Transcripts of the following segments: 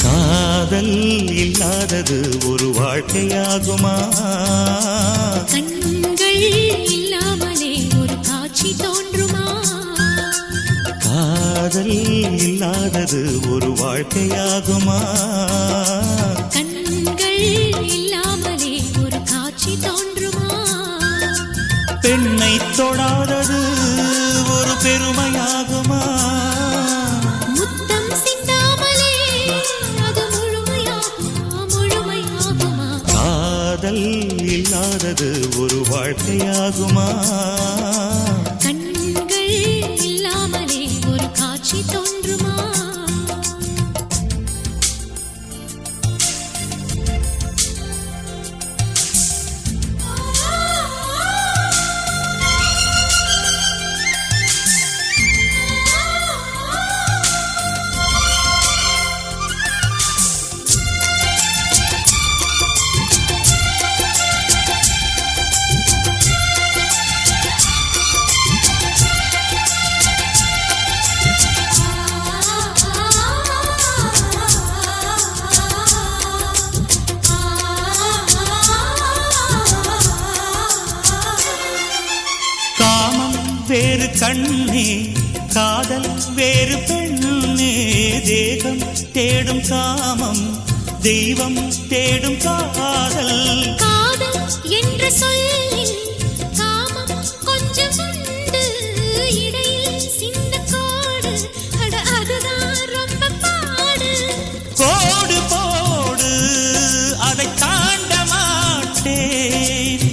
காதல் இல்லாதது ஒரு வாழ்க்கையாகுமா? கண்கள் இல்லாமலே ஒரு காட்சி தோன்றுமா? காதல் இல்லாதது ஒரு வாழ்க்கையாகுமா? கண்கள் இல்லாமலே ஒரு காட்சி தோன்றுமா? பெண்ணை தொடாதது ஒரு பெருமையாகுமா? முத்தம் சிந்தாமலே அது முழுமையாகுமா? முழுமையாகுமா? காதல் இல்லாதது ஒரு வாழ்க்கையாகுமா? கண்கள் இல்லாமலே ஒரு காட்சி தோன்றுமா? வேறு கண்ணே காதல் வேறு பெண்ணே, தேகம் தேடும் காமம் தெய்வம் தேடும் காதல். காதல் என்ற சொல்லில் காமம் கொஞ்சம் உண்டு, இடையில் சின்ன கோடு, அட அதுதான் ரொம்ப பாடு. கோடு போடு அதை தாண்ட மாட்டேன்,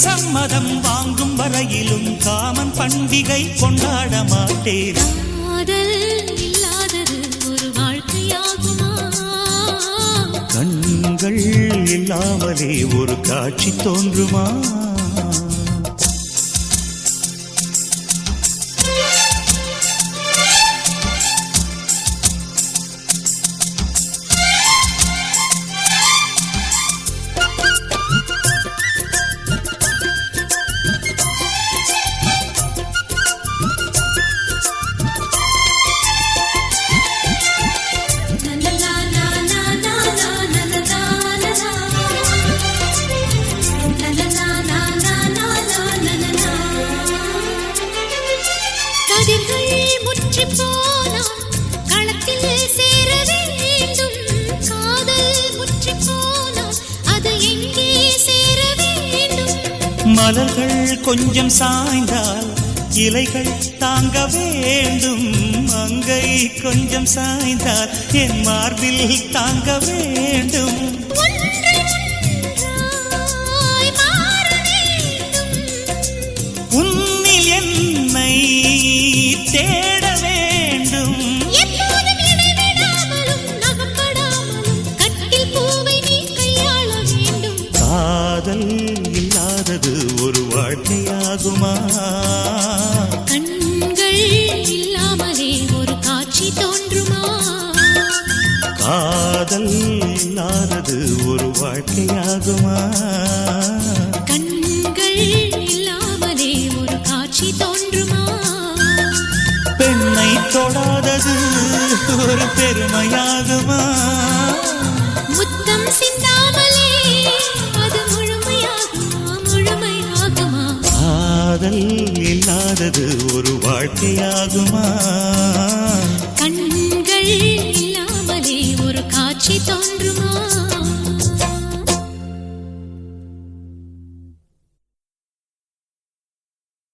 சம்மதம் வாங்கும் வரையிலும் காமன் பண்டிகை கொண்டாட மாட்டேன். காதல் இல்லாதது ஒரு வாழ்க்கையாகுமா? கண்கள் இல்லாமலே ஒரு காட்சி தோன்றுமா? மலர்கள் கொஞ்சம் சாய்ந்தால் இலைகள் தாங்க வேண்டும், மங்கை கொஞ்சம் சாய்ந்தால் என் மார்பில் தாங்க வேண்டும். உன்னில் என்னை தேட வேண்டும், காதல் இல்லாதது ஒரு வாழ்க்கையாகுமா? கண்கள் இல்லாமலே ஒரு காட்சி தோன்றுமா? காதல் இல்லாதது ஒரு வாழ்க்கையாகுமா? கண்கள் இல்லாமலே ஒரு காட்சி தோன்றுமா? பெண்ணை தொடாதது ஒரு பெருமையாகுமா? முத்தம் சிந்தாமலே அது முழுமையாகுமா? முழுமையாகுமா? காதல் இல்லாதது ஒரு வாழ்க்கையாகுமா? கண்கள் இல்லாமலே ஒரு காட்சி தோன்றுமா?